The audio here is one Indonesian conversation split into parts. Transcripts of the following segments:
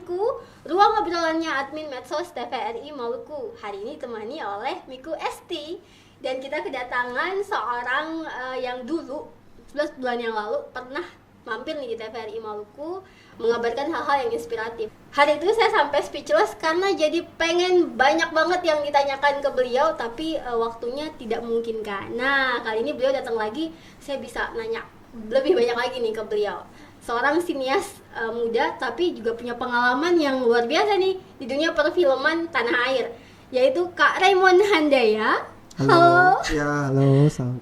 Miku, ruang obrolannya admin medsos TVRI Maluku. Hari ini ditemani oleh Miku Esti. Dan kita kedatangan seorang yang dulu 11 bulan yang lalu pernah mampir nih di TVRI Maluku mengabarkan hal-hal yang inspiratif. Hari itu saya sampai speechless karena jadi pengen banyak banget yang ditanyakan ke beliau, tapi waktunya tidak memungkinkan. Nah, kali ini beliau datang lagi, saya bisa nanya lebih banyak lagi nih ke beliau. Seorang sinias muda tapi juga punya pengalaman yang luar biasa nih di dunia perfilman tanah air, yaitu Kak Raymond Handaya. Halo. Ya, halo. Salam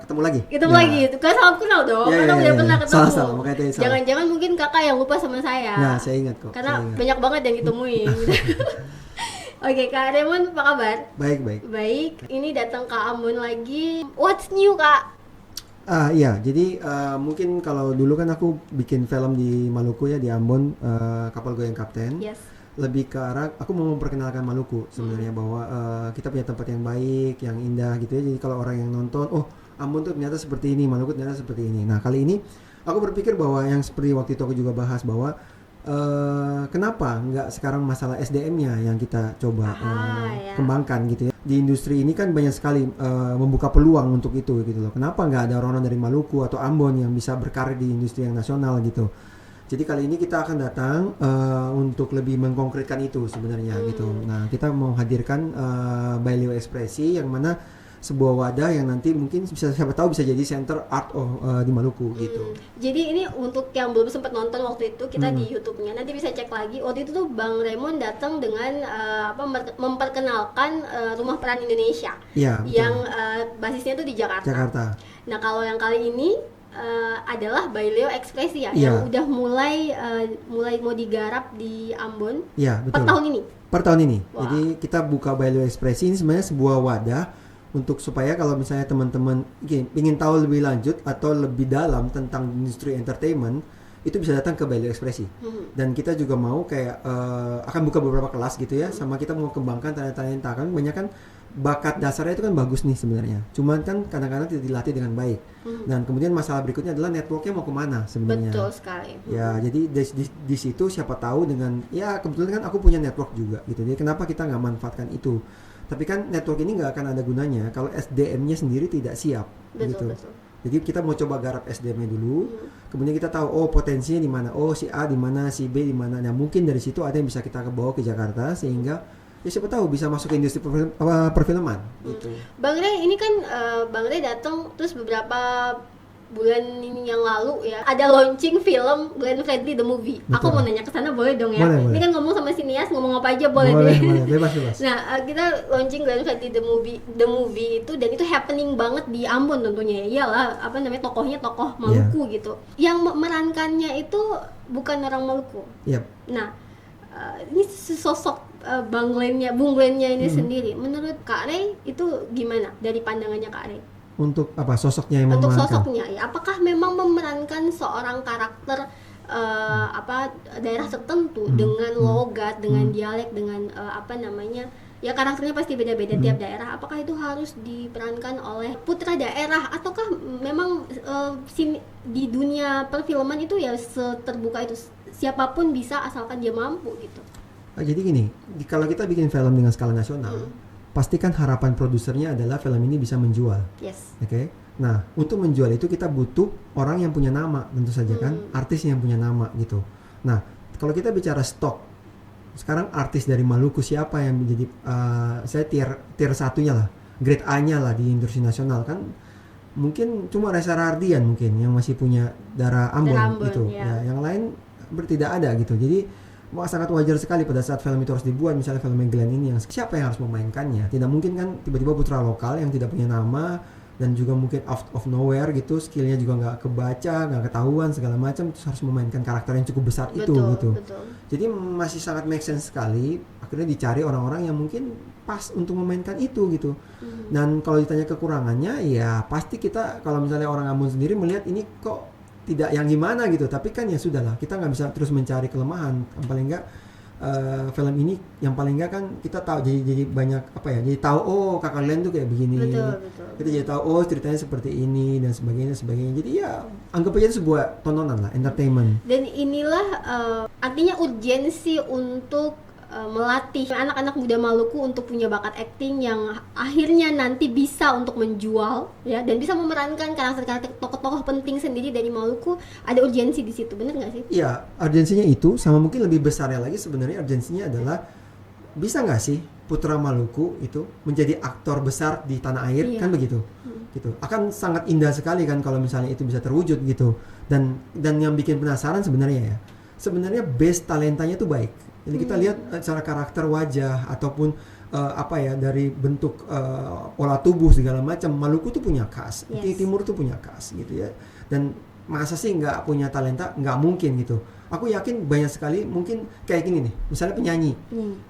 ketemu lagi. Ketemu lagi. Kan salam kenal dong. Karena udah pernah ketemu. Salah, makanya tadi salah. Jangan-jangan mungkin kakak yang lupa sama saya. Nah, saya ingat kok. Karena banyak banget yang ditemuin. Oke, Kak Raymond apa kabar? Baik. Ini datang ke Ambon lagi. What's new, Kak? Iya, jadi mungkin kalau dulu kan aku bikin film di Maluku ya, di Ambon, Kapal Goyang Kapten. Yes. Lebih ke arah aku mau memperkenalkan Maluku sebenarnya, bahwa kita punya tempat yang baik, yang indah gitu ya. Jadi kalau orang yang nonton, oh Ambon tuh ternyata seperti ini, Maluku ternyata seperti ini. Nah, kali ini aku berpikir bahwa yang seperti waktu itu aku juga bahas bahwa kenapa nggak sekarang masalah SDM-nya yang kita coba kembangkan gitu ya. Di industri ini kan banyak sekali membuka peluang untuk itu gitu loh. Kenapa nggak ada orang-orang dari Maluku atau Ambon yang bisa berkarir di industri yang nasional gitu. Jadi kali ini kita akan datang untuk lebih mengkonkretkan itu sebenarnya gitu. Nah, kita mau hadirkan Baileo Ekspresi yang mana sebuah wadah yang nanti mungkin siapa tahu bisa jadi center art di Maluku gitu. Jadi ini untuk yang belum sempat nonton waktu itu, kita di YouTube-nya nanti bisa cek lagi. Waktu itu tuh Bang Raymond datang dengan memperkenalkan Rumah Peran Indonesia. Iya, yang basisnya tuh di Jakarta. Nah, kalau yang kali ini adalah Baileo Ekspresi ya, yang udah mulai mau digarap di Ambon. Iya, betul. Per tahun ini. Wow. Jadi kita buka Baileo Ekspresi ini sebenarnya sebuah wadah untuk supaya kalau misalnya teman-teman ingin tahu lebih lanjut atau lebih dalam tentang industri entertainment, itu bisa datang ke Baileo Ekspresi. Dan kita juga mau kayak akan buka beberapa kelas gitu ya, sama kita mau kembangkan talenta-talenta. Kan banyak kan bakat dasarnya itu kan bagus nih sebenarnya, cuman kan kadang-kadang tidak dilatih dengan baik. Dan kemudian masalah berikutnya adalah networknya mau kemana sebenarnya. Betul sekali. Ya, jadi di situ siapa tahu dengan ya kebetulan kan aku punya network juga gitu. Jadi kenapa kita nggak manfaatkan itu? Tapi kan network ini nggak akan ada gunanya kalau SDM-nya sendiri tidak siap. Betul. Jadi kita mau coba garap SDM-nya dulu, kemudian kita tahu potensinya di mana, si A di mana, si B di mana. Nah, mungkin dari situ ada yang bisa kita bawa ke Jakarta sehingga ya siapa tahu bisa masuk ke industri perfilman gitu. Bang Ray, ini kan Bang Ray datang terus beberapa bulan ini yang lalu ya, ada launching film Glenn Fredly The Movie. Betul. Aku mau nanya ke sana boleh dong ya? Boleh. Ini kan ngomong sama sinias, ngomong apa aja boleh. Bebas. Nah, kita launching Glenn Fredly The Movie itu, dan itu happening banget di Ambon tentunya. Iyalah, tokohnya tokoh Maluku gitu. Yang memerankannya itu bukan orang Maluku. Yep. Nah, ini sosok Bung Glenn-nya ini sendiri. Menurut Kak Ray itu gimana dari pandangannya Kak Ray? Untuk apa sosoknya yang memerankan? Untuk memerankan? sosoknya ya, apakah memang memerankan seorang karakter daerah tertentu dengan logat, dengan dialek, dengan ya karakternya pasti beda-beda tiap daerah. Apakah itu harus diperankan oleh putra daerah ataukah memang di dunia perfilman itu ya terbuka itu, siapapun bisa asalkan dia mampu gitu? Jadi gini, kalau kita bikin film dengan skala nasional, pastikan harapan produsernya adalah film ini bisa menjual. Yes. Oke. Nah, untuk menjual itu kita butuh orang yang punya nama, tentu saja kan, artis yang punya nama gitu. Nah, kalau kita bicara stok, sekarang artis dari Maluku siapa yang menjadi saya tier satunya lah, grade A-nya lah di industri nasional kan? Mungkin cuma Reza Rahardian mungkin yang masih punya darah Ambon gitu. Ya, yang lain tidak ada gitu. Jadi sangat wajar sekali pada saat film itu harus dibuat, misalnya film Glenn ini, yang siapa yang harus memainkannya. Tidak mungkin kan tiba-tiba putra lokal yang tidak punya nama dan juga mungkin out of nowhere gitu, skillnya juga nggak kebaca, nggak ketahuan segala macam, terus harus memainkan karakter yang cukup besar itu gitu. Jadi masih sangat make sense sekali. Akhirnya dicari orang-orang yang mungkin pas untuk memainkan itu gitu. Dan kalau ditanya kekurangannya, ya pasti kita kalau misalnya orang Ambon sendiri melihat ini kok tidak yang gimana gitu, tapi kan ya sudahlah, kita nggak bisa terus mencari kelemahan. Yang paling nggak film ini yang paling nggak kan kita tahu, jadi banyak jadi tahu kakak Len tuh kayak begini. Betul. Kita jadi tahu ceritanya seperti ini dan sebagainya. Jadi ya anggap aja itu sebuah tontonan lah, entertainment. Dan inilah artinya urgensi untuk melatih anak-anak muda Maluku untuk punya bakat acting yang akhirnya nanti bisa untuk menjual ya, dan bisa memerankan karakter-karakter tokoh-tokoh penting sendiri dari Maluku. Ada urgensi di situ, bener nggak sih? Iya, urgensinya itu, sama mungkin lebih besarnya lagi sebenarnya urgensinya adalah bisa nggak sih putra Maluku itu menjadi aktor besar di tanah air, Iya. kan begitu? Gitu. Akan sangat indah sekali kan kalau misalnya itu bisa terwujud gitu. Dan yang bikin penasaran sebenarnya ya, sebenarnya base talentanya itu baik. Jadi kita lihat secara karakter wajah ataupun apa ya, dari bentuk pola tubuh segala macam, Maluku tuh punya khas, Yes. Timur tuh punya khas gitu ya. Dan masa sih nggak punya talenta? Nggak mungkin gitu. Aku yakin banyak sekali, mungkin kayak gini nih, misalnya penyanyi,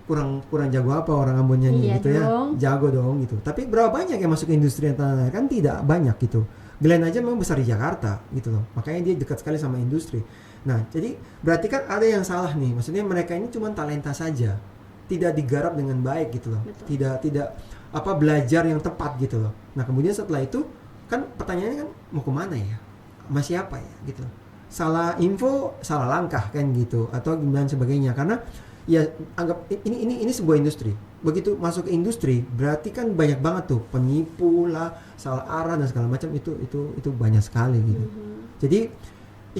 kurang jago apa orang Ambon nyanyi Iya gitu dong. ya, jago dong gitu. Tapi berapa banyak yang masuk ke industri tanah air? Kan tidak banyak gitu. Glenn aja memang besar di Jakarta gitu loh, makanya dia dekat sekali sama industri. Nah, jadi berarti kan ada yang salah nih. Maksudnya mereka ini cuma talenta saja, tidak digarap dengan baik gitu loh. Betul. Tidak apa belajar yang tepat gitu loh. Nah, kemudian setelah itu kan pertanyaannya kan mau kemana ya? Sama siapa ya gitu. Salah info, salah langkah kan gitu, atau gimana sebagainya. Karena ya anggap ini sebuah industri. Begitu masuk ke industri, berarti kan banyak banget tuh penipu lah, salah arah dan segala macam, itu banyak sekali gitu. Jadi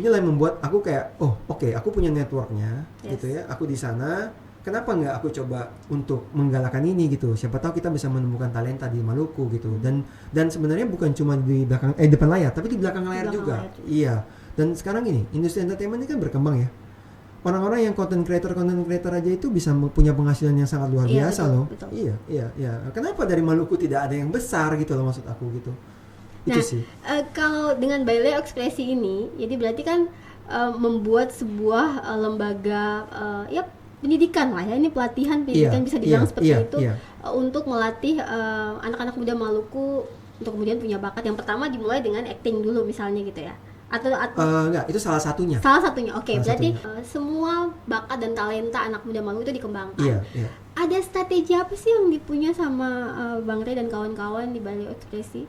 inilah yang membuat aku kayak, oh oke, aku punya networknya, Yes. gitu ya, aku di sana, kenapa nggak aku coba untuk menggalakkan ini gitu? Siapa tahu kita bisa menemukan talenta di Maluku gitu. Dan sebenarnya bukan cuma di belakang depan layar, tapi di belakang layar Belakang juga. layar juga. Iya. Dan sekarang ini industri entertainment ini kan berkembang ya. Orang-orang yang content creator aja itu bisa punya penghasilan yang sangat luar Iya, biasa betul, loh. betul. Iya. Kenapa dari Maluku tidak ada yang besar gitu loh, maksud aku gitu. Itu Nah, sih. kalau dengan Bailey Ekspresi ini, jadi berarti kan membuat sebuah lembaga ya pendidikan lah ya, ini pelatihan pendidikan bisa dibilang seperti itu untuk melatih anak-anak muda Maluku untuk kemudian punya bakat. Yang pertama dimulai dengan acting dulu misalnya gitu ya, atau Enggak, itu salah satunya. salah satunya. Oke, Salah berarti satunya. Semua bakat dan talenta anak muda Maluku itu dikembangkan. Iya. Ada strategi apa sih yang dipunya sama Bang Ray dan kawan-kawan di Bailey Ekspresi?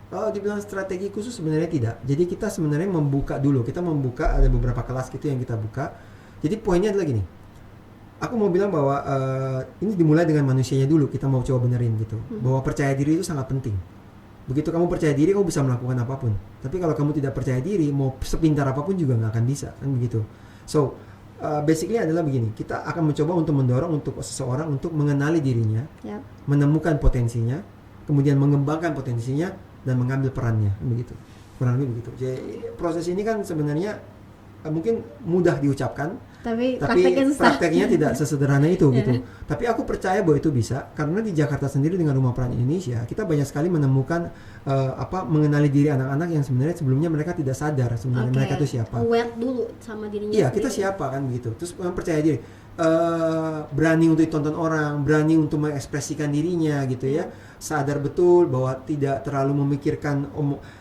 Kalau dibilang strategi khusus sebenarnya tidak. Jadi kita sebenarnya membuka dulu. Kita membuka, ada beberapa kelas gitu yang kita buka. Jadi poinnya adalah gini. Aku mau bilang bahwa ini dimulai dengan manusianya dulu. Kita mau coba benerin gitu. Bahwa percaya diri itu sangat penting. Begitu kamu percaya diri, kamu bisa melakukan apapun. Tapi kalau kamu tidak percaya diri, mau sepintar apapun juga nggak akan bisa, kan begitu. So basically adalah begini. Kita akan mencoba untuk mendorong untuk seseorang untuk mengenali dirinya, Yap. menemukan potensinya, kemudian mengembangkan potensinya dan mengambil perannya, begitu. Kurang lebih begitu. Jadi proses ini kan sebenarnya mungkin mudah diucapkan, Tapi tapi prakteknya susah. prakteknya tidak sesederhana itu Ya. gitu. Tapi aku percaya bahwa itu bisa, karena di Jakarta sendiri dengan Rumah Peran Indonesia kita banyak sekali menemukan mengenali diri anak-anak yang sebenarnya sebelumnya mereka tidak sadar sebenarnya mereka itu siapa. Aware dulu sama dirinya. Iya, kita sendiri. siapa kan gitu. Terus percaya diri, berani untuk ditonton orang, berani untuk mengekspresikan dirinya gitu ya. Sadar betul bahwa tidak terlalu memikirkan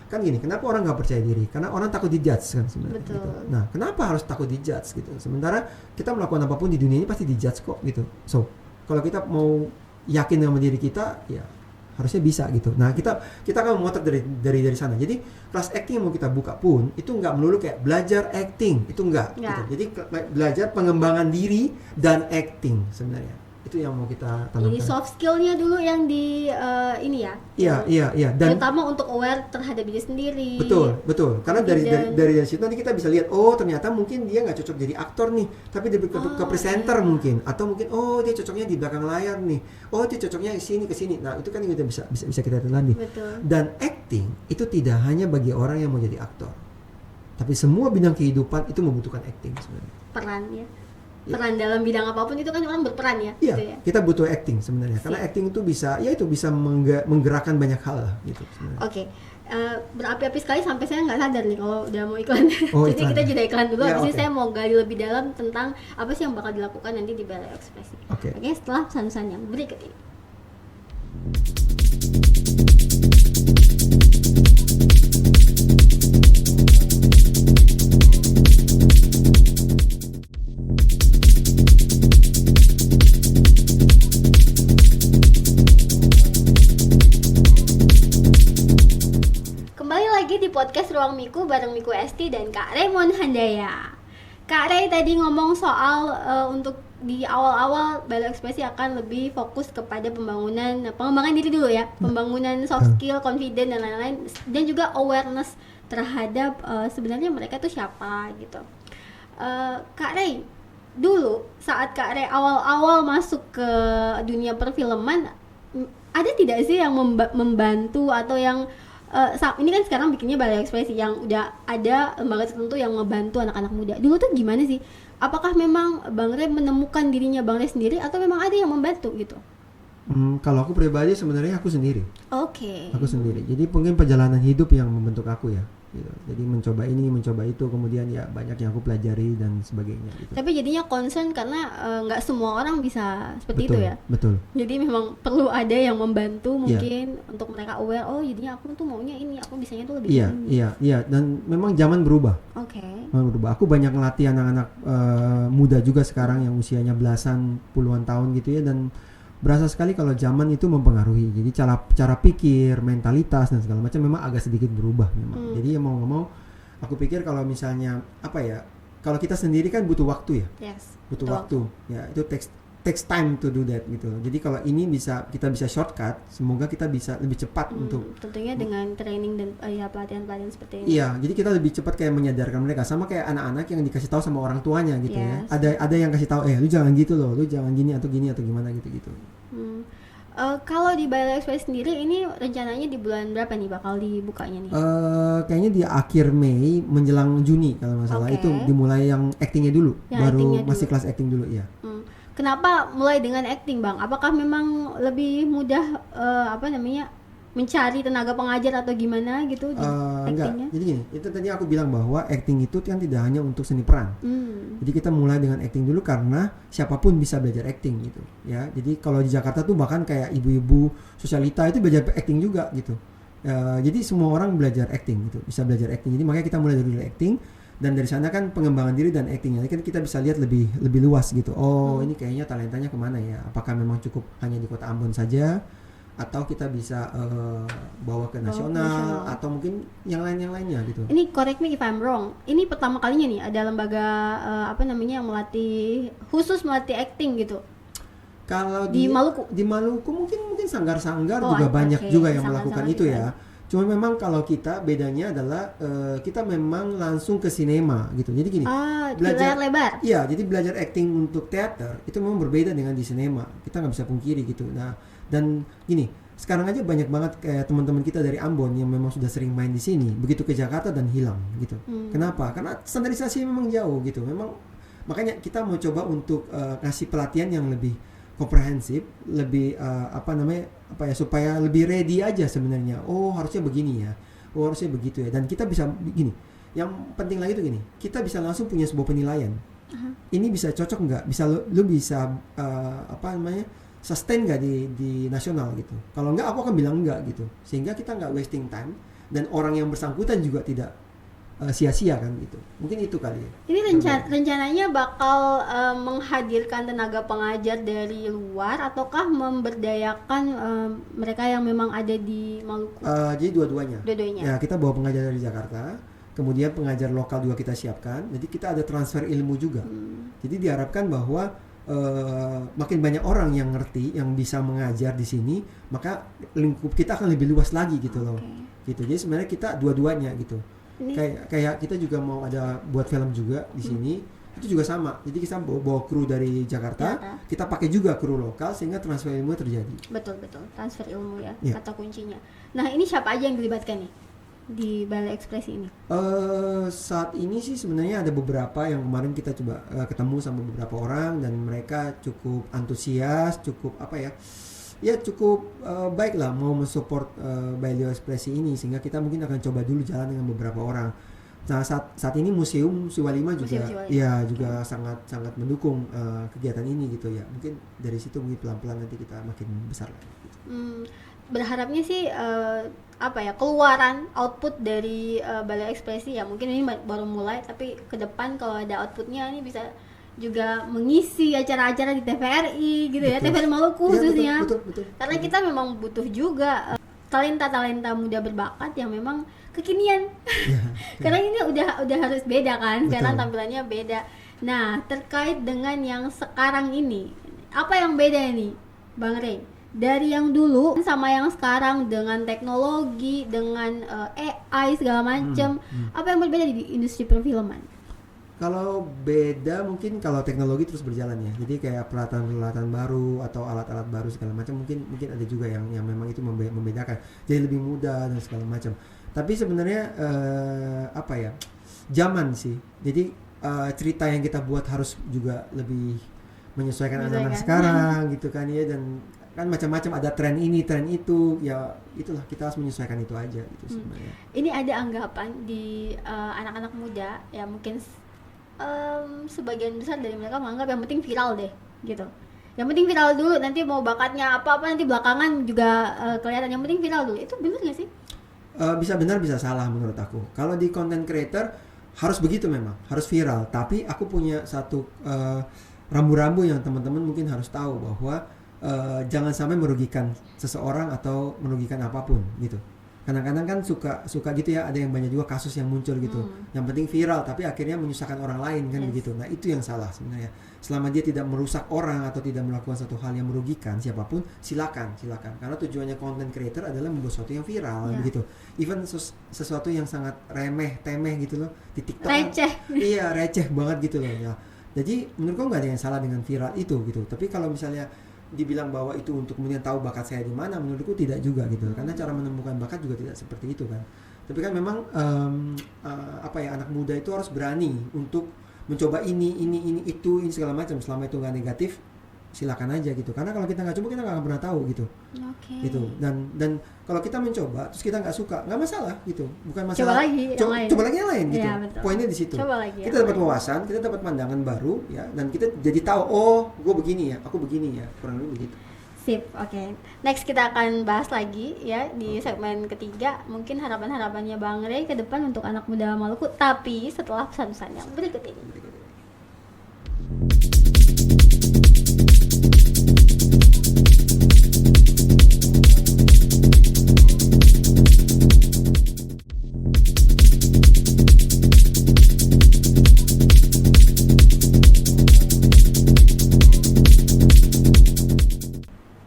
kan gini. Kenapa orang nggak percaya diri? Karena orang takut dijudge kan sebenarnya. Betul. Gitu. Nah, kenapa harus takut dijudge gitu? Sementara kita melakukan apapun di dunia ini pasti dijudge kok gitu. So, kalau kita mau yakin sama diri kita, ya harusnya bisa gitu. Nah, kita akan memotret dari sana. Jadi kelas acting yang mau kita buka pun itu nggak melulu kayak belajar acting, itu enggak. Gitu. Jadi belajar pengembangan diri dan acting sebenarnya. Itu yang mau kita tanamkan. Jadi soft skill-nya dulu yang di ini ya. Iya. Dan terutama untuk aware terhadap diri sendiri. Betul. Karena dari situ nanti kita bisa lihat, oh ternyata mungkin dia nggak cocok jadi aktor nih, tapi dia ke presenter mungkin, atau mungkin oh dia cocoknya di belakang layar nih, oh dia cocoknya ke sini. Nah itu kan yang kita bisa kita telan nih. Betul. Dan acting itu tidak hanya bagi orang yang mau jadi aktor, tapi semua bidang kehidupan itu membutuhkan acting sebenarnya. Peran ya. Peran dalam bidang apapun itu kan orang berperan ya. Iya, gitu ya. kita butuh acting sebenarnya. Karena acting itu bisa menggerakkan banyak hal lah gitu sebenarnya. Oke. Berapi-api sekali sampai saya nggak sadar nih kalau udah mau iklan. Oh, Jadi iklan. kita jeda iklan dulu. Ya, Habis ini oke. saya mau gali lebih dalam tentang apa sih yang bakal dilakukan nanti di Bailey Ekspresi. Oke. Setelah pesan-pesan yang berikut ini. Kembali lagi di podcast Ruang Miku bareng Miku Esti dan Kak Raymond Handaya. Kak Ray tadi ngomong soal untuk di awal-awal Balai Ekspresi akan lebih fokus kepada pengembangan diri dulu ya, pembangunan soft skill, confident dan lain-lain, dan juga awareness terhadap sebenarnya mereka tuh siapa gitu. Kak Ray, dulu saat Kak Ray awal-awal masuk ke dunia perfilman, ada tidak sih yang membantu atau yang ini kan sekarang bikinnya Balai Ekspresi yang udah ada lembaga tertentu yang ngebantu anak-anak muda. Dulu tuh gimana sih? Apakah memang Bang Ray menemukan dirinya Bang Ray sendiri atau memang ada yang membantu gitu? Kalau aku pribadi sebenarnya aku sendiri. Oke. Aku sendiri. Jadi mungkin perjalanan hidup yang membentuk aku ya. Gitu. Jadi mencoba ini, mencoba itu, kemudian ya banyak yang aku pelajari dan sebagainya. Gitu. Tapi jadinya concern karena nggak semua orang bisa seperti betul, itu ya. Betul. Jadi memang perlu ada yang membantu mungkin untuk mereka aware. Oh, jadinya aku tuh maunya ini, aku bisanya tuh lebih ini. Iya. Dan memang zaman berubah. Oke. Berubah. Aku banyak ngelatih anak-anak muda juga sekarang yang usianya belasan, puluhan tahun gitu ya, dan berasa sekali kalau zaman itu mempengaruhi. Jadi cara pikir, mentalitas dan segala macam memang agak sedikit berubah memang. Jadi mau nggak mau, aku pikir kalau misalnya kalau kita sendiri kan butuh waktu ya. Yes. Butuh waktu. Ya itu takes time to do that gitu. Jadi kalau ini kita bisa shortcut, semoga kita bisa lebih cepat untuk tentunya dengan training dan pelatihan-pelatihan seperti ini. Iya, jadi kita lebih cepat kayak menyadarkan mereka, sama kayak anak-anak yang dikasih tahu sama orang tuanya gitu ya. Ada yang kasih tahu, lu jangan gitu loh, lu jangan gini atau gimana gitu. Kalau di Balai Ekspresi sendiri ini rencananya di bulan berapa nih bakal dibukanya nih? Kayaknya di akhir Mei menjelang Juni kalau nggak salah. Itu dimulai yang actingnya dulu, baru masih kelas acting dulu ya. Kenapa mulai dengan acting Bang? Apakah memang lebih mudah mencari tenaga pengajar atau gimana gitu di actingnya? Jadi gini, itu tadi aku bilang bahwa acting itu kan tidak hanya untuk seni peran. Jadi kita mulai dengan acting dulu karena siapapun bisa belajar acting gitu ya. Jadi kalau di Jakarta tuh bahkan kayak ibu-ibu sosialita itu belajar acting juga gitu. Jadi semua orang belajar acting gitu, bisa belajar acting. Jadi makanya kita mulai dari acting. Dan dari sana kan pengembangan diri dan actingnya kan kita bisa lihat lebih luas gitu. Ini kayaknya talentanya kemana ya? Apakah memang cukup hanya di Kota Ambon saja, atau kita bisa bawa ke nasional, atau mungkin yang lainnya gitu. Ini correct me if I'm wrong. Ini pertama kalinya nih ada lembaga yang khusus melatih acting gitu. Kalau di Maluku mungkin sanggar-sanggar juga banyak juga yang melakukan itu ya. Cuma memang kalau kita bedanya adalah kita memang langsung ke sinema gitu. Jadi gini, belajar lebar. Iya, jadi belajar acting untuk teater itu memang berbeda dengan di sinema. Kita nggak bisa pungkiri gitu. Nah, dan gini, sekarang aja banyak banget kayak teman-teman kita dari Ambon yang memang sudah sering main di sini, begitu ke Jakarta dan hilang gitu. Kenapa? Karena standarisasi memang jauh gitu. Memang makanya kita mau coba untuk ngasih pelatihan yang lebih komprehensif, lebih supaya lebih ready aja sebenarnya. Harusnya begini ya, harusnya begitu ya. Dan kita bisa begini. Yang penting lagi tuh gini, kita bisa langsung punya sebuah penilaian. Ini bisa cocok nggak? Bisa lu bisa sustain nggak di nasional gitu. Kalau nggak, aku akan bilang nggak gitu. Sehingga kita nggak wasting time dan orang yang bersangkutan juga tidak sia-sia kan gitu. Mungkin itu kali ya. Ini rencananya bakal menghadirkan tenaga pengajar dari luar ataukah memberdayakan mereka yang memang ada di Maluku? Jadi dua-duanya. Dua-duanya. Ya, kita bawa pengajar dari Jakarta, kemudian pengajar lokal juga kita siapkan. Jadi kita ada transfer ilmu juga. Jadi diharapkan bahwa makin banyak orang yang ngerti, yang bisa mengajar di sini, maka lingkup kita akan lebih luas lagi gitu loh. Gitu. Jadi sebenarnya kita dua-duanya gitu. Kayak kita juga mau ada buat film juga di sini, itu juga sama. Jadi kita bawa kru dari Jakarta, kita pakai juga kru lokal sehingga transfer ilmu terjadi. Betul, transfer ilmu ya, kata kuncinya. Nah, ini siapa aja yang dilibatkan nih di Balai Ekspresi ini? Saat ini sih sebenarnya ada beberapa yang kemarin kita coba ketemu sama beberapa orang dan mereka cukup antusias, cukup cukup baik lah mau mensupport Balai Ekspresi ini, sehingga kita mungkin akan coba dulu jalan dengan beberapa orang. Nah, saat ini Museum Siwalima juga sangat mendukung kegiatan ini gitu ya. Mungkin dari situ mungkin pelan-pelan nanti kita makin besar lagi. Berharapnya sih keluaran output dari Balai Ekspresi ya, mungkin ini baru mulai, tapi ke depan kalau ada outputnya ini bisa juga mengisi acara-acara di TVRI gitu. Betul. Ya, TVRI Maluku khususnya. Betul. Karena kita memang butuh juga talenta muda berbakat yang memang kekinian. Ya, Karena ini udah harus beda kan, sekarang Betul. tampilannya beda. Nah, terkait dengan yang sekarang ini, apa yang beda nih, Bang Rey? Dari yang dulu sama yang sekarang dengan teknologi, dengan AI segala macam, apa yang berbeda di industri perfilman? Kalau beda mungkin kalau teknologi terus berjalan ya. Jadi kayak peralatan-peralatan baru atau alat-alat baru segala macam mungkin ada juga yang memang itu membedakan. Jadi lebih mudah dan segala macam. Tapi sebenarnya apa ya? Zaman sih. Jadi cerita yang kita buat harus juga lebih menyesuaikan anak-anak sekarang gitu kan ya, dan kan macam-macam, ada tren ini, tren itu, ya itulah kita harus menyesuaikan itu aja gitu sebenarnya. Ini ada anggapan di anak-anak muda ya, mungkin sebagian besar dari mereka menganggap yang penting viral deh gitu. Yang penting viral dulu, nanti mau bakatnya apa nanti belakangan juga kelihatan. Yang penting viral dulu. Itu benar nggak sih? Bisa benar bisa salah menurut aku. Kalau di content creator harus begitu, memang harus viral. Tapi aku punya satu rambu-rambu yang teman-teman mungkin harus tahu, bahwa jangan sampai merugikan seseorang atau merugikan apapun gitu. Kadang-kadang kan suka gitu ya, ada yang banyak juga kasus yang muncul gitu. Yang penting viral tapi akhirnya menyusahkan orang lain kan, begitu. Nah, itu yang salah sebenarnya. Selama dia tidak merusak orang atau tidak melakukan satu hal yang merugikan siapapun, silakan. Karena tujuannya content creator adalah membuat sesuatu yang viral begitu. Even sesuatu yang sangat temeh gitu loh di TikTok. Receh. Iya, receh banget gitu loh ya. Jadi menurutku nggak ada yang salah dengan viral itu gitu. Tapi kalau misalnya dibilang bahwa itu untuk kemudian tahu bakat saya di mana, menurutku tidak juga gitu. Karena cara menemukan bakat juga tidak seperti itu kan. Tapi kan memang anak muda itu harus berani untuk mencoba ini segala macam. Selama itu nggak negatif, silakan aja gitu. Karena kalau kita nggak coba, kita nggak akan pernah tahu gitu. Gitu. Dan kalau kita mencoba terus kita nggak suka, nggak masalah gitu. Bukan masalah. Coba lagi yang lain gitu. Ya, poinnya di situ. Kita dapat lain. wawasan, kita dapat pandangan baru ya, dan kita jadi tahu, oh gue begini ya, aku begini ya, kurang lebih begitu. Sip, oke. Next kita akan bahas lagi ya di segmen ketiga, mungkin harapan-harapannya Bang Rey ke depan untuk anak muda Maluku, tapi setelah pesan-pesan yang berikut ini.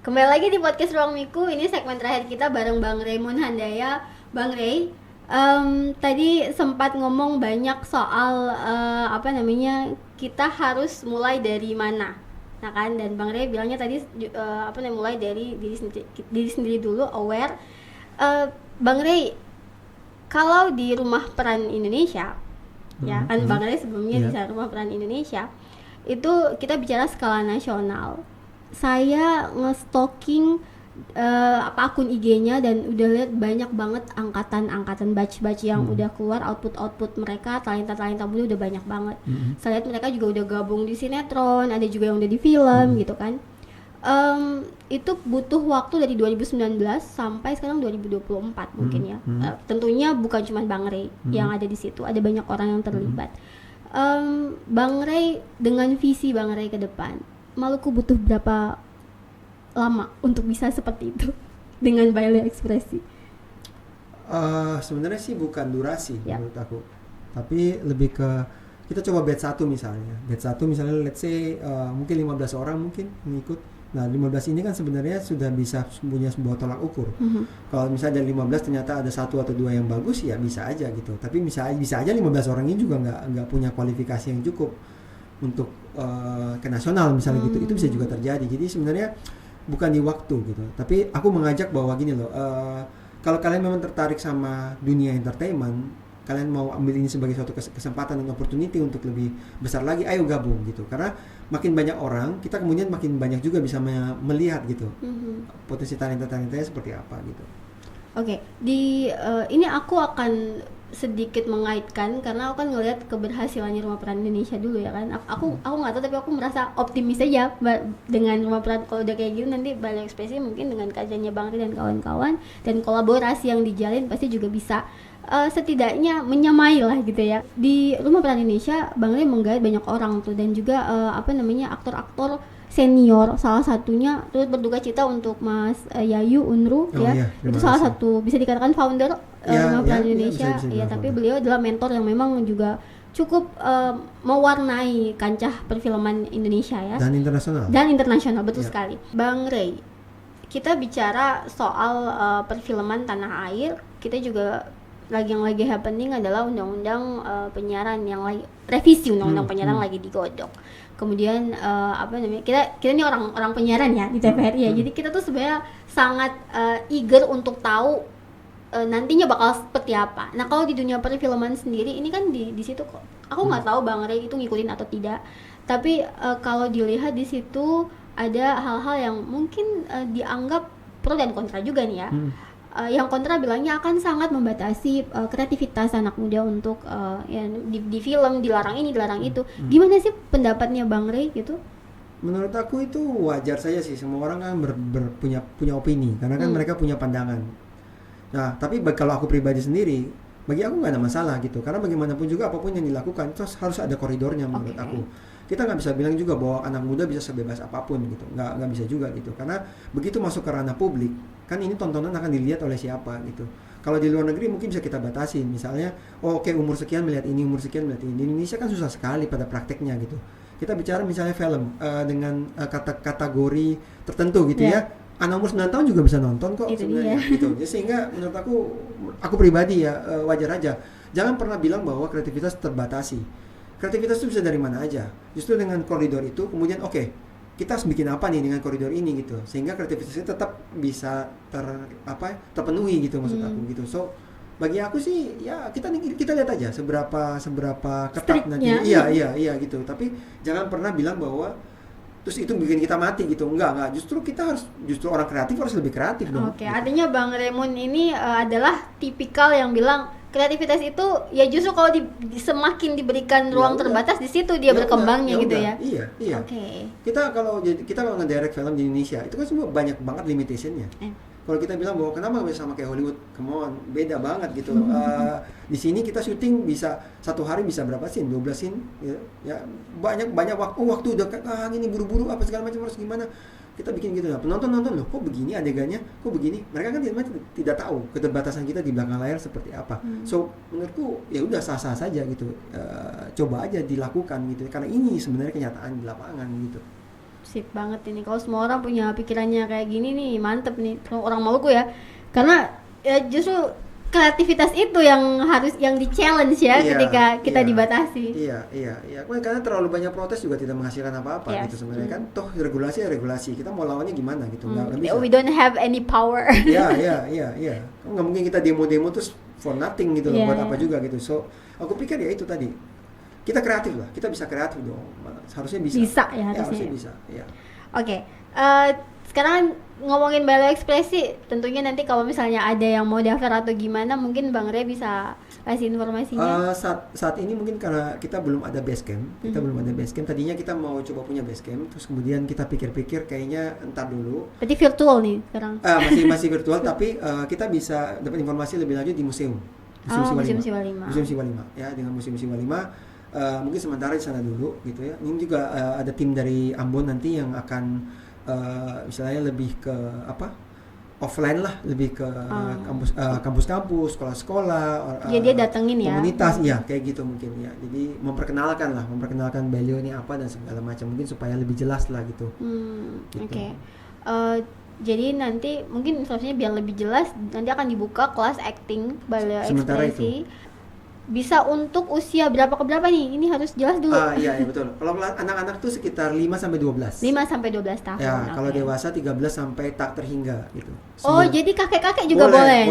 Kembali lagi di podcast Ruang Miku, ini segmen terakhir kita bareng Bang Raymond Handaya. Bang Ray, tadi sempat ngomong banyak soal kita harus mulai dari mana, nah kan? Dan Bang Ray bilangnya tadi mulai dari diri sendiri dulu, aware. Bang Ray, kalau di Rumah Peran Indonesia, ya kan Bang Ray sebelumnya di Rumah Peran Indonesia, itu kita bicara skala nasional. Saya nge-stalking akun IG-nya dan udah lihat banyak banget angkatan batch yang udah keluar, output mereka, talenta muda udah banyak banget. Saya lihat mereka juga udah gabung di sinetron, ada juga yang udah di film gitu kan. Itu butuh waktu dari 2019 sampai sekarang 2024 mungkin ya. Tentunya bukan cuma Bang Ray yang ada di situ, ada banyak orang yang terlibat. Bang Ray, dengan visi Bang Ray ke depan, Maluku butuh berapa lama untuk bisa seperti itu dengan value ekspresi? Sebenarnya sih bukan durasi menurut aku, tapi lebih ke kita coba batch 1 misalnya. Batch 1 misalnya let's say mungkin 15 orang mungkin mengikut. Nah, 15 ini kan sebenarnya sudah bisa punya sebuah tolak ukur. Kalau misalnya dari 15 ternyata ada 1 atau 2 yang bagus, ya bisa aja gitu. Tapi bisa aja 15 orang ini juga nggak punya kualifikasi yang cukup untuk ke nasional misalnya gitu. Itu bisa juga terjadi. Jadi sebenarnya bukan di waktu gitu. Tapi aku mengajak bahwa gini loh, kalau kalian memang tertarik sama dunia entertainment, kalian mau ambil ini sebagai suatu kesempatan dan opportunity untuk lebih besar lagi, ayo gabung gitu. Karena makin banyak orang, kita kemudian makin banyak juga bisa melihat gitu potensi talenta-talentanya seperti apa gitu. Oke, ini aku akan sedikit mengaitkan karena aku kan ngelihat keberhasilannya Rumah Peran Indonesia dulu ya kan. Aku nggak tahu, tapi aku merasa optimis aja dengan Rumah Peran. Kalau udah kayak gitu nanti value ekspresi mungkin dengan kajiannya Bang Ray dan kawan-kawan dan kolaborasi yang dijalin pasti juga bisa setidaknya menyamai lah gitu ya. Di Rumah Peran Indonesia Bang Ray menggait banyak orang tuh, dan juga aktor-aktor senior salah satunya turut berduka cita untuk Mas Yayu Unru ya. Iya, Itu terima salah kasih. satu bisa dikatakan founder Rumah Peran Indonesia. bisa Ya, dibilang tapi founder. beliau adalah mentor yang memang juga cukup mewarnai kancah perfilman Indonesia ya. Dan internasional. Dan internasional, betul Ya. sekali. Bang Ray, kita bicara soal perfilman tanah air, kita juga yang lagi happening adalah undang-undang penyiaran yang lagi revisi undang-undang penyiaran lagi digodok. Kemudian apa namanya, kita ini orang penyiaran ya di TVRI ya, jadi kita tuh sebenarnya sangat eager untuk tahu nantinya bakal seperti apa. Nah, kalau di dunia perfilman sendiri ini kan di situ kok aku nggak tahu Bang Ray itu ngikutin atau tidak, tapi kalau dilihat di situ ada hal-hal yang mungkin dianggap pro dan kontra juga nih ya. Yang kontra bilangnya akan sangat membatasi kreativitas anak muda untuk ya, di film, dilarang ini, dilarang itu. Gimana sih pendapatnya Bang Ray gitu? Menurut aku itu wajar saja sih, semua orang kan punya opini karena kan mereka punya pandangan. Nah, tapi kalau aku pribadi sendiri, bagi aku nggak ada masalah gitu, karena bagaimanapun juga apapun yang dilakukan terus harus ada koridornya menurut aku. Kita nggak bisa bilang juga bahwa anak muda bisa sebebas apapun gitu, nggak bisa juga gitu, karena begitu masuk ke ranah publik, kan ini tontonan akan dilihat oleh siapa gitu. Kalau di luar negeri mungkin bisa kita batasi, misalnya, oke, umur sekian melihat ini, umur sekian melihat ini. Di Indonesia kan susah sekali pada prakteknya gitu. Kita bicara misalnya film dengan kategori tertentu gitu ya. Anak umur 9 tahun juga bisa nonton kok Itu sebenarnya dia. gitu. Jadi sehingga menurut aku pribadi ya wajar aja. Jangan pernah bilang bahwa kreativitas terbatasi. Kreativitas itu bisa dari mana aja. Justru dengan koridor itu kemudian kita harus bikin apa nih dengan koridor ini gitu. Sehingga kreativitas itu tetap bisa terpenuhi gitu maksud aku gitu. So bagi aku sih ya kita lihat aja seberapa ketat nanti. Iya gitu. Tapi jangan pernah bilang bahwa terus itu bikin kita mati gitu. Enggak, justru orang kreatif harus lebih kreatif dong. Oke, gitu. artinya Bang Raymond ini adalah tipikal yang bilang kreativitas itu ya justru kalau semakin diberikan ruang terbatas di situ dia berkembangnya gitu ya. Iya. Oke. Kita kalau ngedirect film di Indonesia itu kan semua banyak banget limitationnya. Kalau kita bilang bahwa kenapa nggak bisa sama kayak Hollywood, come on, beda banget gitu. Di sini kita syuting bisa satu hari bisa berapa scene, 12 scene, gitu. Ya banyak waktu udah ini buru-buru apa segala macam harus gimana. Kita bikin gitu lah. Penonton nonton loh, kok begini adegannya, kok begini. Mereka kan tidak tahu keterbatasan kita di belakang layar seperti apa. So menurutku ya udah sah-sah saja gitu. Coba aja dilakukan gitu. Karena ini sebenarnya kenyataan di lapangan gitu. Sip banget ini. Kalau semua orang punya pikirannya kayak gini nih, mantep nih. Kalau orang Maluku ya. Karena ya justru kreativitas itu yang di-challenge ya ketika kita dibatasi. Iya. Karena terlalu banyak protes juga tidak menghasilkan apa-apa gitu sebenarnya kan. Toh regulasi ya regulasi. Kita mau lawannya gimana gitu. Nggak bisa. We don't have any power. Iya. Nggak mungkin kita demo-demo terus for nothing gitu loh, buat apa juga gitu. So aku pikir ya itu tadi. Kita kreatif lah, kita bisa kreatif dong. Harusnya bisa. Bisa ya harusnya. Harusnya bisa. Ya. Oke. Sekarang ngomongin balai ekspresi, tentunya nanti kalau misalnya ada yang mau daftar atau gimana, mungkin Bang Ray bisa kasih informasinya. Saat ini mungkin karena kita belum ada base camp, Tadinya kita mau coba punya base camp, terus kemudian kita pikir-pikir kayaknya entar dulu. Berarti virtual nih sekarang. Masih virtual, tapi kita bisa dapat informasi lebih lanjut di museum. Museum Siwa 5. Museum Siwa 5 ya, dengan Museum Siwa 5. Mungkin sementara di sana dulu gitu ya. Ini juga ada tim dari Ambon nanti yang akan misalnya lebih ke offline lah, lebih ke kampus-kampus, sekolah-sekolah. Dia datengin ya. Komunitas ya, kayak gitu mungkin ya. Jadi memperkenalkan beliau ini apa dan segala macam, mungkin supaya lebih jelas lah gitu. Gitu. Oke. Jadi nanti mungkin informasinya biar lebih jelas, nanti akan dibuka kelas acting balai ekspresi. Bisa untuk usia berapa ke berapa nih? Ini harus jelas dulu. Iya betul. Kalau anak-anak tuh sekitar 5 sampai 12. 5 sampai 12 tahun. Ya, kalau dewasa 13 sampai tak terhingga gitu. Jadi kakek-kakek juga boleh.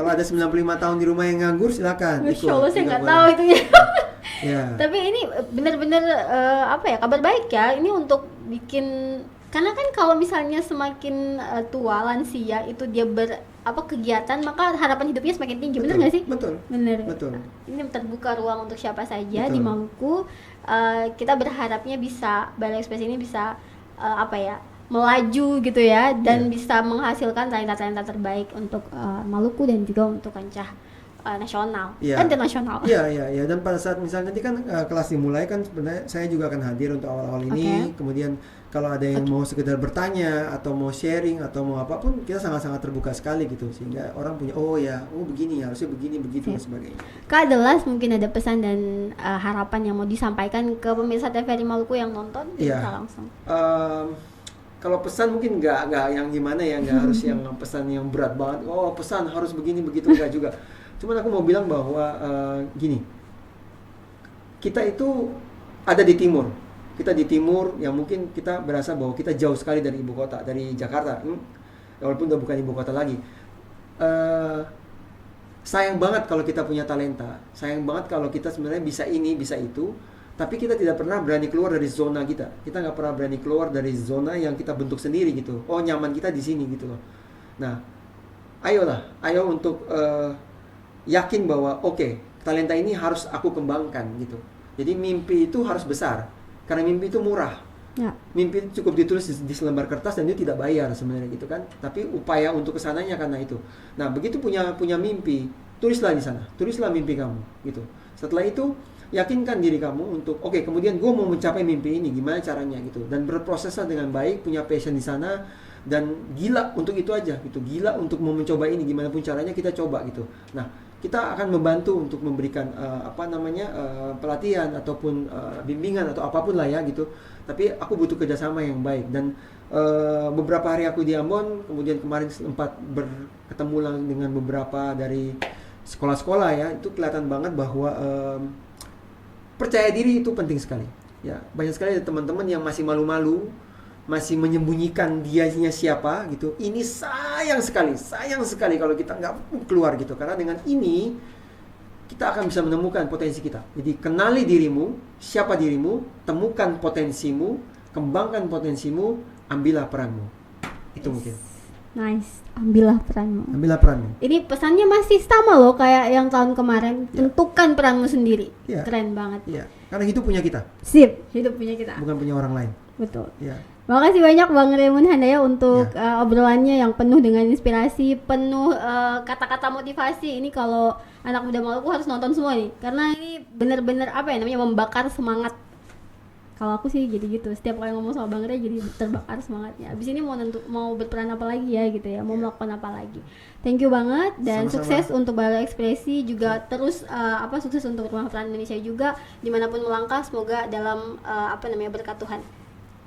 Kalau ada 95 tahun di rumah yang nganggur silakan. Masya Allah, saya nggak tahu itu ya. Ya. Tapi ini benar-benar kabar baik ya. Ini untuk bikin, karena kan kalau misalnya semakin tua lansia itu dia kegiatan, maka harapan hidupnya semakin tinggi. Bener nggak sih? Betul. Ini terbuka ruang untuk siapa saja di Maluku. Kita berharapnya balai ekspresi ini bisa melaju gitu ya, dan bisa menghasilkan talenta-talenta terbaik untuk Maluku dan juga untuk kancah nasional, Iya. internasional. Iya. Dan pada saat misalnya nanti kan kelas dimulai kan sebenarnya saya juga akan hadir untuk awal-awal ini. Oke. Kemudian kalau ada yang mau sekedar bertanya atau mau sharing atau mau apapun, kita sangat-sangat terbuka sekali gitu, sehingga orang punya begini ya, harusnya begini begitu dan sebagainya. Kak Delas, mungkin ada pesan dan harapan yang mau disampaikan ke pemirsa TVRI Maluku yang nonton? Iya. Bisa langsung. Kalau pesan mungkin nggak yang gimana ya, nggak harus yang pesan yang berat banget. Oh pesan harus begini begitu, nggak juga. Cuman aku mau bilang bahwa gini, kita itu ada di timur. Kita di timur yang mungkin kita berasa bahwa kita jauh sekali dari ibu kota, dari Jakarta. Walaupun udah bukan ibu kota lagi. Sayang banget kalau kita punya talenta. Sayang banget kalau kita sebenarnya bisa ini, bisa itu. Tapi kita tidak pernah berani keluar dari zona kita. Kita nggak pernah berani keluar dari zona yang kita bentuk sendiri gitu. Oh nyaman kita di sini gitu loh. Nah, ayo untuk yakin bahwa oke, talenta ini harus aku kembangkan gitu. Jadi mimpi itu harus besar. Karena mimpi itu murah. Ya. Mimpi itu cukup ditulis di selembar kertas dan itu tidak bayar sebenarnya gitu kan. Tapi upaya untuk kesananya karena itu. Nah, begitu punya mimpi, tulislah di sana. Tulislah mimpi kamu gitu. Setelah itu yakinkan diri kamu untuk kemudian gue mau mencapai mimpi ini, gimana caranya gitu. Dan berproseslah dengan baik, punya passion di sana dan gila untuk itu aja gitu. Gila untuk mau mencoba ini, gimana pun caranya kita coba gitu. Nah, kita akan membantu untuk memberikan pelatihan ataupun bimbingan atau apapun lah ya gitu. Tapi aku butuh kerjasama yang baik. Dan beberapa hari aku di Ambon, kemudian kemarin sempat bertemu dengan beberapa dari sekolah-sekolah ya, itu kelihatan banget bahwa percaya diri itu penting sekali. Ya, banyak sekali teman-teman yang masih malu-malu, masih menyembunyikan dianya siapa gitu. Ini sayang sekali kalau kita nggak keluar gitu. Karena dengan ini kita akan bisa menemukan potensi kita. Jadi kenali dirimu, siapa dirimu, temukan potensimu, kembangkan potensimu, ambillah peranmu. Itu mungkin. Nice, ambillah peranmu. Ini pesannya masih sama loh kayak yang tahun kemarin. Tentukan peranmu sendiri. Keren banget. Iya, karena hidup punya kita. Sip, hidup punya kita. Bukan punya orang lain. Betul. Iya. Makasih banyak Bang Raymond Handaya untuk obrolannya yang penuh dengan inspirasi, penuh kata-kata motivasi. Ini kalau anak muda Maluku harus nonton semua nih, karena ini bener-bener membakar semangat. Kalau aku sih jadi gitu, setiap kali ngomong sama Bang Ray jadi terbakar semangatnya. Abis ini mau berperan apa lagi ya gitu ya, mau melakukan apa lagi. Thank you banget dan sama-sama. Sukses untuk Balai Ekspresi juga terus sukses untuk Rumah Peran Indonesia juga dimanapun melangkah, semoga dalam berkat Tuhan.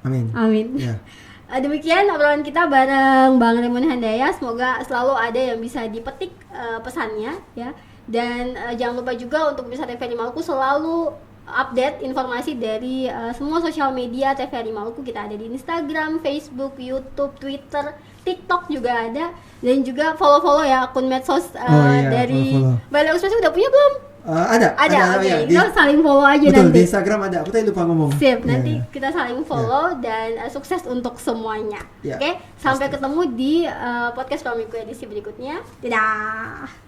Amin. Ya. Demikian obrolan kita bareng Bang Raymond Handaya. Semoga selalu ada yang bisa dipetik pesannya ya. Dan jangan lupa juga untuk pemirsa TVRI Maluku selalu update informasi dari semua sosial media TVRI Maluku. Kita ada di Instagram, Facebook, YouTube, Twitter, TikTok juga ada. Dan juga follow ya akun medsos dari Balai Ekspresi. Udah punya belum? Ada. Oke. Kita saling follow aja betul, nanti. Di Instagram ada. Aku tadi lupa ngomong. Sip, nanti kita saling follow dan sukses untuk semuanya. Oke, sampai ketemu di podcast Promiku edisi berikutnya. Dadah.